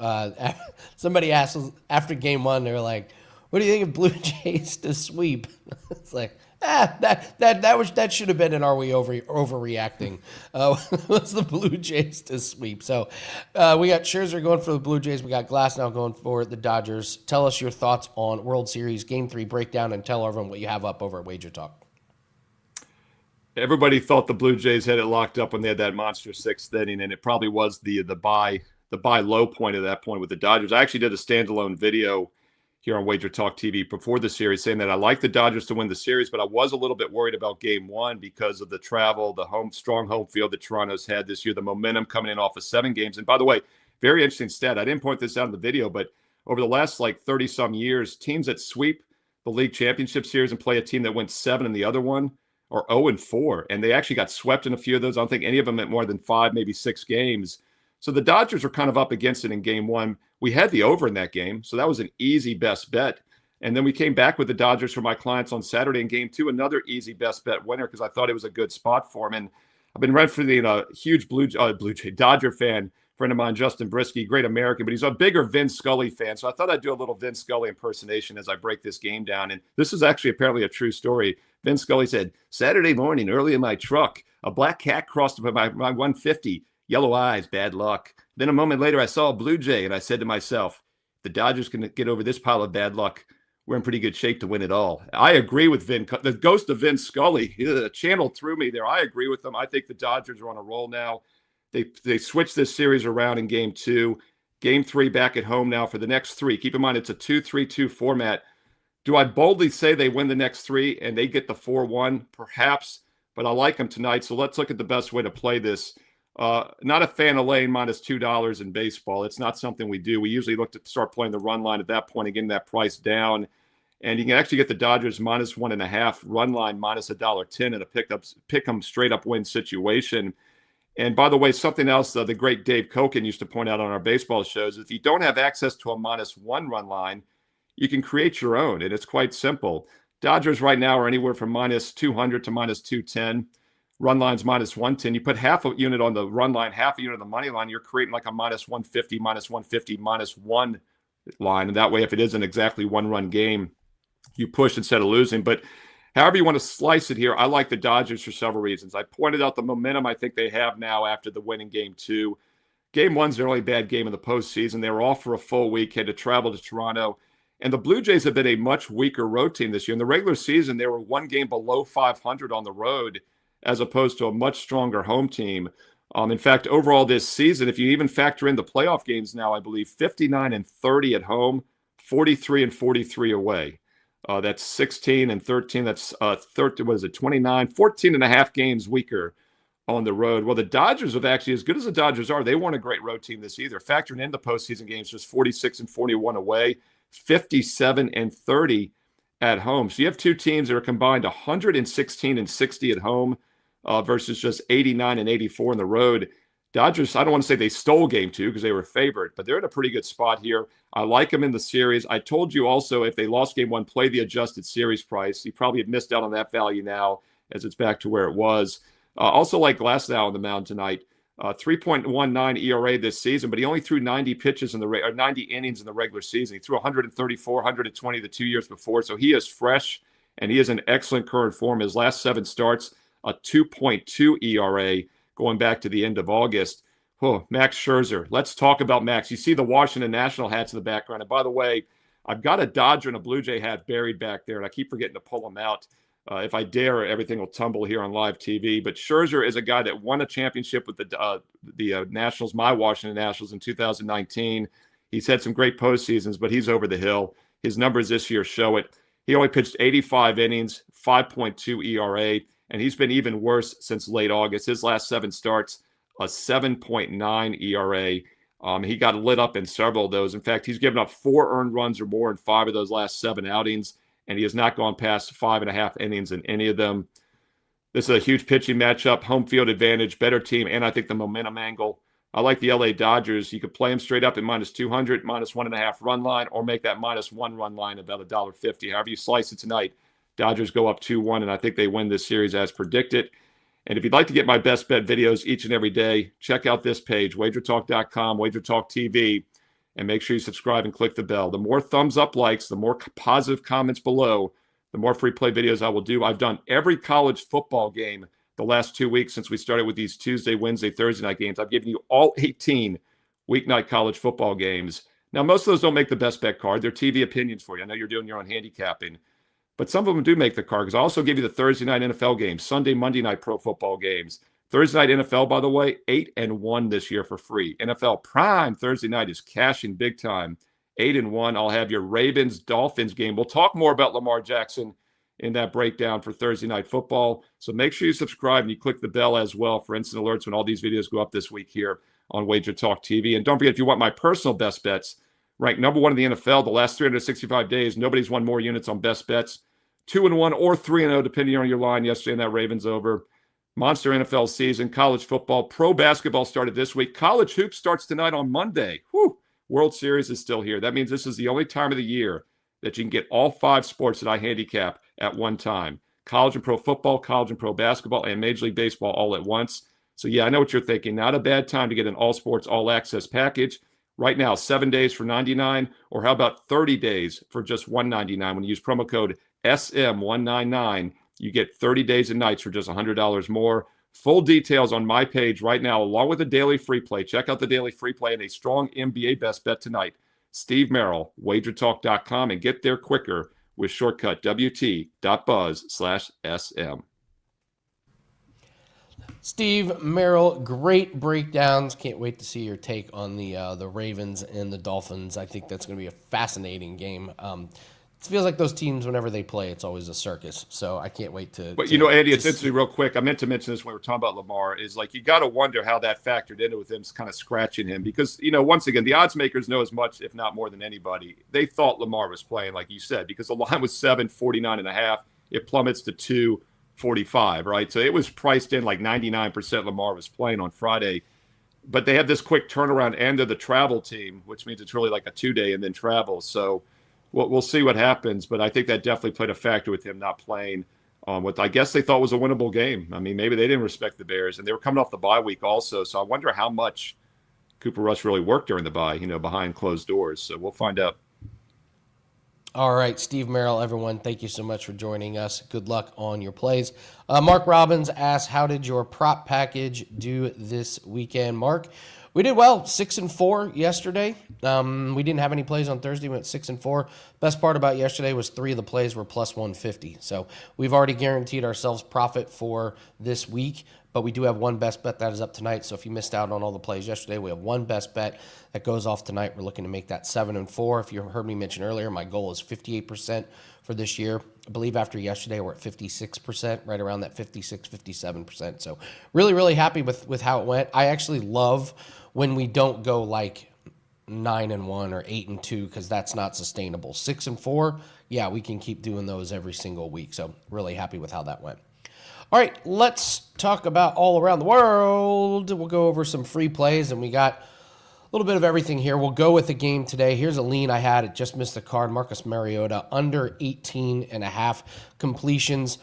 Somebody asked after game 1, they were like, what do you think of Blue Jays to sweep? It's like, that should have been an are we overreacting? Was the Blue Jays to sweep? So we got Scherzer going for the Blue Jays. We got Glasnow going for the Dodgers. Tell us your thoughts on World Series Game 3 breakdown and tell everyone what you have up over at WagerTalk. Everybody thought the Blue Jays had it locked up when they had that monster 6th inning, and it probably was the buy low point at that point with the Dodgers. I actually did a standalone video here on WagerTalk TV before the series saying that I like the Dodgers to win the series, but I was a little bit worried about game 1 because of the travel, the strong home field that Toronto's had this year, the momentum coming in off of 7 games. And by the way, very interesting stat. I didn't point this out in the video, but over the last 30-some years, teams that sweep the league championship series and play a team that went 7 in the other one are 0-4, and they actually got swept in a few of those. I don't think any of them at more than 5, maybe 6 games. So the Dodgers are kind of up against it in game 1. We had the over in that game, so that was an easy best bet. And then we came back with the Dodgers for my clients on Saturday in game 2, another easy best bet winner because I thought it was a good spot for him. And I've been referencing a huge Dodger fan, friend of mine, Justin Brisky, great American, but he's a bigger Vin Scully fan. So I thought I'd do a little Vin Scully impersonation as I break this game down. And this is actually apparently a true story. Vin Scully said, Saturday morning, early in my truck, a black cat crossed my 150, yellow eyes, bad luck. Then a moment later, I saw a Blue Jay, and I said to myself, the Dodgers can get over this pile of bad luck, we're in pretty good shape to win it all. I agree with Vin. The ghost of Vin Scully channeled through me there. I agree with them. I think the Dodgers are on a roll now. They switched this series around in Game 2. Game 3 back at home now for the next 3. Keep in mind, it's a 2-3-2 format. Do I boldly say they win the next 3 and they get the 4-1? Perhaps, but I like them tonight. So let's look at the best way to play this. Not a fan of laying -$2 in baseball. It's not something we do. We usually look to start playing the run line at that point and getting that price down. And you can actually get the Dodgers -1.5, run line -$1.10 in a pick 'em straight up win situation. And by the way, something else the great Dave Koken used to point out on our baseball shows, if you don't have access to a -1 run line, you can create your own, and it's quite simple. Dodgers right now are anywhere from -200 to -210. Run line's -110. You put half a unit on the run line, half a unit on the money line, you're creating like a -150, -150, -1 line. And that way, if it isn't exactly one-run game, you push instead of losing. But however you want to slice it here, I like the Dodgers for several reasons. I pointed out the momentum I think they have now after the win in Game 2. Game 1's their only bad game in the postseason. They were off for a full week, had to travel to Toronto. And the Blue Jays have been a much weaker road team this year. In the regular season, they were one game below 500 on the road as opposed to a much stronger home team. In fact, overall this season, if you even factor in the playoff games now, I believe 59-30 at home, 43-43 away. That's 16-13. That's 30. What is it? 29, 14 and a half games weaker on the road. Well, the Dodgers have actually, as good as the Dodgers are, they weren't a great road team this either. Factoring in the postseason games, just 46-41 away, 57-30 at home. So you have two teams that are combined 116-60 at home versus just 89-84 on the road. Dodgers, I don't want to say they stole Game 2 because they were favored, but they're in a pretty good spot here. I like them in the series. I told you also if they lost Game 1, play the adjusted series price. You probably have missed out on that value now as it's back to where it was. Also like Glasnow on the mound tonight. 3.19 ERA this season, but he only threw 90 pitches in the 90 innings in the regular season. He threw 134, 120 the 2 years before, so he is fresh and he is in excellent current form. His last 7 starts, a 2.2 ERA going back to the end of August. Oh, Max Scherzer. Let's talk about Max. You see the Washington National hats in the background. And by the way, I've got a Dodger and a Blue Jay hat buried back there, and I keep forgetting to pull them out. If I dare, everything will tumble here on live TV. But Scherzer is a guy that won a championship with the Nationals, my Washington Nationals, in 2019. He's had some great postseasons, but he's over the hill. His numbers this year show it. He only pitched 85 innings, 5.2 ERA, and he's been even worse since late August. His last 7 starts, a 7.9 ERA. He got lit up in several of those. In fact, he's given up 4 earned runs or more in 5 of those last 7 outings, and he has not gone past 5.5 innings in any of them. This is a huge pitching matchup, home field advantage, better team, and I think the momentum angle. I like the LA Dodgers. You could play them straight up at -200, -1.5 run line, or make that -1 run line about $1.50. However you slice it tonight, Dodgers go up 2-1, and I think they win this series as predicted. And if you'd like to get my best bet videos each and every day, check out this page, WagerTalk.com, WagerTalk TV, and make sure you subscribe and click the bell. The more thumbs up likes, the more positive comments below, the more free play videos I will do. I've done every college football game the last 2 weeks since we started with these Tuesday, Wednesday, Thursday night games. I've given you all 18 weeknight college football games. Now, most of those don't make the best bet card. They're TV opinions for you. I know you're doing your own handicapping, but some of them do make the card because I also give you the Thursday night NFL games, Sunday, Monday night pro football games. Thursday night NFL, by the way, 8-1 this year for free. NFL Prime Thursday night is cashing big time. 8-1. I'll have your Ravens-Dolphins game. We'll talk more about Lamar Jackson in that breakdown for Thursday night football. So make sure you subscribe and you click the bell as well for instant alerts when all these videos go up this week here on WagerTalk TV. And don't forget, if you want my personal best bets, ranked number 1 in the NFL the last 365 days, nobody's won more units on best bets. 2-1 or 3-0, depending on your line yesterday in that Ravens over. Monster NFL season, college football, pro basketball started this week. College hoops starts tonight on Monday. Whew. World Series is still here. That means this is the only time of the year that you can get all 5 sports that I handicap at one time. College and pro football, college and pro basketball, and Major League Baseball all at once. So yeah, I know what you're thinking. Not a bad time to get an all sports, all access package. Right now, 7 days for $99, or how about 30 days for just $199? When you use promo code SM199, you get 30 days and nights for just $100 more. Full details on my page right now, along with a daily free play. Check out the daily free play and a strong NBA best bet tonight. Steve Merril, WagerTalk.com, and get there quicker with shortcut WT.buzz/SM. Steve Merril, great breakdowns. Can't wait to see your take on the Ravens and the Dolphins. I think that's going to be a fascinating game. It feels like those teams, whenever they play, it's always a circus. So I can't wait to. But, Andy, it's interesting, real quick. I meant to mention this when we were talking about Lamar, is like you got to wonder how that factored into with them kind of scratching him. Because, once again, the odds makers know as much, if not more than anybody. They thought Lamar was playing, like you said, because the line was 7.49.5. It plummets to 2.45, right? So it was priced in like 99% Lamar was playing on Friday. But they had this quick turnaround end of the travel team, which means it's really like a 2-day and then travel. So we'll see what happens, but I think that definitely played a factor with him not playing what I guess they thought was a winnable game. I mean, maybe they didn't respect the Bears, and they were coming off the bye week also. So I wonder how much Cooper Rush really worked during the bye, behind closed doors. So we'll find out. All right, Steve Merril, everyone, thank you so much for joining us. Good luck on your plays. Mark Robbins asks, how did your prop package do this weekend? Mark, we did well, 6-4 yesterday. We didn't have any plays on Thursday. We went 6-4. Best part about yesterday was 3 of the plays were plus 150. So we've already guaranteed ourselves profit for this week, but we do have one best bet that is up tonight. So if you missed out on all the plays yesterday, we have one best bet that goes off tonight. We're looking to make that 7-4. If you heard me mention earlier, my goal is 58% for this year. I believe after yesterday, we're at 56%, right around that 56, 57%. So really, really happy with how it went. I actually love when we don't go like 9-1 or 8-2, because that's not sustainable. 6-4, yeah, we can keep doing those every single week. So really happy with how that went. All right, let's talk about all around the world. We'll go over some free plays, and we got a little bit of everything here. We'll go with the game today. Here's a lean I had. It just missed the card. Marcus Mariota, under 18.5 completions.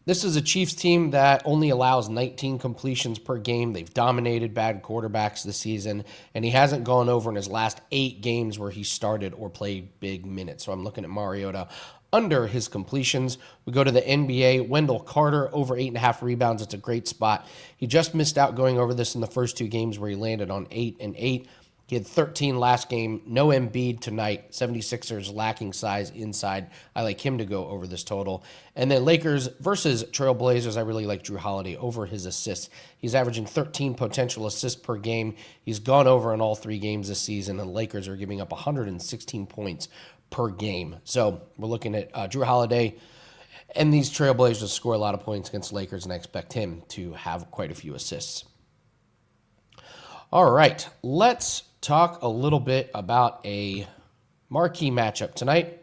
This is a Chiefs team that only allows 19 completions per game. They've dominated bad quarterbacks this season, and he hasn't gone over in his last 8 games where he started or played big minutes. So I'm looking at Mariota under his completions. We go to the NBA. Wendell Carter, over 8.5 rebounds. It's a great spot. He just missed out going over this in the first 2 games where he landed on 8 and 8. He had 13 last game. No Embiid tonight. 76ers lacking size inside. I like him to go over this total. And then Lakers versus Trailblazers. I really like Drew Holiday over his assists. He's averaging 13 potential assists per game. He's gone over in all 3 games this season, and the Lakers are giving up 116 points per game. So we're looking at Drew Holiday, and these Trailblazers score a lot of points against the Lakers, and I expect him to have quite a few assists. All right, let's talk a little bit about a marquee matchup tonight.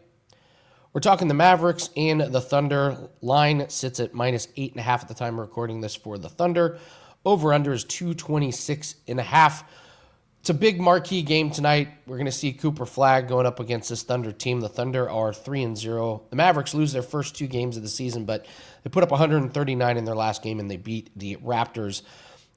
We're talking the Mavericks and the Thunder. Line sits at minus 8.5 at the time of recording this for the Thunder. Over-under is 226.5. It's a big marquee game tonight. We're going to see Cooper Flagg going up against this Thunder team. The Thunder are 3-0. The Mavericks lose their first 2 games of the season, but they put up 139 in their last game, and they beat the Raptors.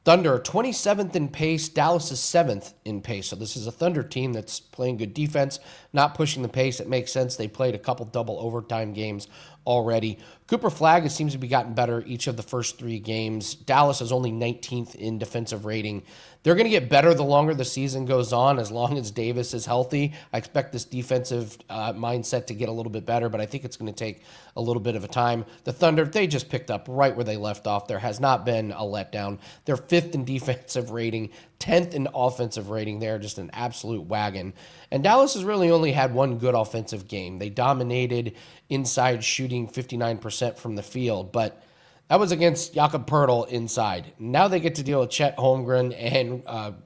Thunder 27th in pace. Dallas is 7th in pace. So this is a Thunder team that's playing good defense, not pushing the pace. It makes sense. They played a couple double overtime games already. Cooper Flagg seems to be gotten better each of the first 3 games. Dallas is only 19th in defensive rating. They're going to get better the longer the season goes on, as long as Davis is healthy. I expect this defensive mindset to get a little bit better, but I think it's going to take a little bit of a time. The Thunder, they just picked up right where they left off. There has not been a letdown. They're 5th in defensive rating, 10th in offensive rating. They're just an absolute wagon. And Dallas has really only had one good offensive game. They dominated inside, shooting 59% from the field, but that was against Jakob Poeltl inside. Now they get to deal with Chet Holmgren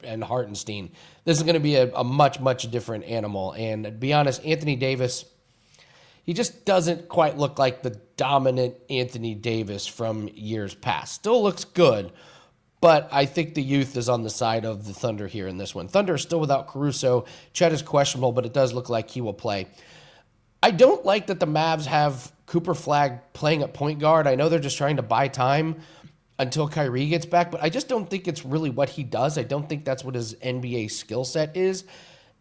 and Hartenstein. This is going to be a much, much different animal. And to be honest, Anthony Davis, he just doesn't quite look like the dominant Anthony Davis from years past. Still looks good, but I think the youth is on the side of the Thunder here in this one. Thunder is still without Caruso. Chet is questionable, but it does look like he will play. I don't like that the Mavs have Cooper Flagg playing at point guard. I know they're just trying to buy time until Kyrie gets back, but I just don't think it's really what he does. I don't think that's what his NBA skill set is.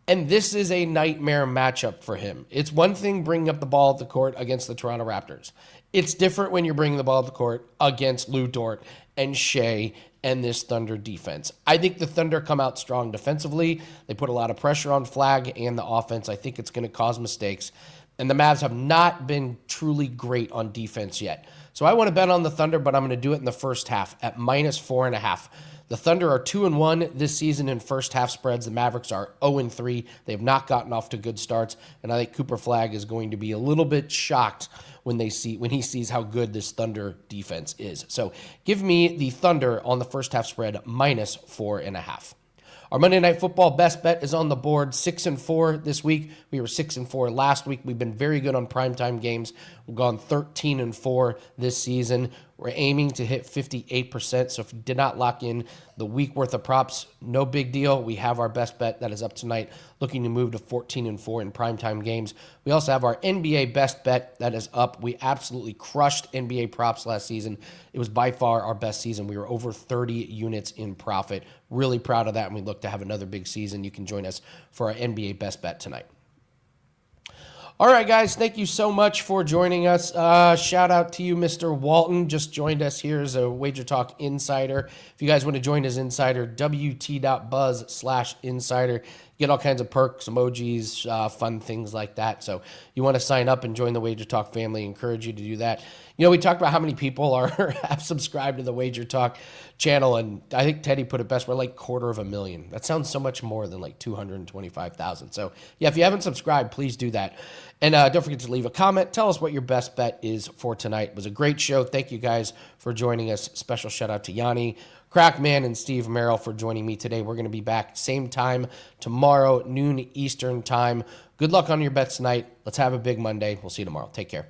And this is a nightmare matchup for him. It's one thing bringing up the ball at the court against the Toronto Raptors. It's different when you're bringing the ball at the court against Lou Dort and Shea and this Thunder defense. I think the Thunder come out strong defensively. They put a lot of pressure on Flag and the offense. I think it's going to cause mistakes. And the Mavs have not been truly great on defense yet. So I want to bet on the Thunder, but I'm going to do it in the first half at -4.5. The Thunder are 2-1 this season in first half spreads. The Mavericks are 0-3. They have not gotten off to good starts, and I think Cooper Flag is going to be a little bit shocked when he sees how good this Thunder defense is. So give me the Thunder on the first half spread -4.5. Our Monday Night Football best bet is on the board, 6-4 this week. We were 6-4 last week. We've been very good on primetime games. We've gone 13-4 this season. We're aiming to hit 58%. So if you did not lock in the week worth of props, no big deal. We have our best bet that is up tonight, looking to move to 14-4 in primetime games. We also have our NBA best bet that is up. We absolutely crushed NBA props last season. It was by far our best season. We were over 30 units in profit. Really proud of that, and we look to have another big season. You can join us for our NBA best bet tonight. All right, guys, thank you so much for joining us. Shout out to you, Mr. Walton. Just joined us here as a Wager Talk Insider. If you guys want to join as Insider, wt.buzz/insider. Get all kinds of perks, emojis, fun things like that. So you want to sign up and join the Wager Talk family. Encourage you to do that. You know, we talked about how many people have subscribed to the Wager Talk channel, and I think Teddy put it best. We're like 250,000. That sounds so much more than like 225,000. So yeah, if you haven't subscribed, please do that. And don't forget to leave a comment. Tell us what your best bet is for tonight. It was a great show. Thank you guys for joining us. Special shout out to Gianni, Crackman, and Steve Merril for joining me today. We're going to be back same time tomorrow, noon Eastern time. Good luck on your bets tonight. Let's have a big Monday. We'll see you tomorrow. Take care.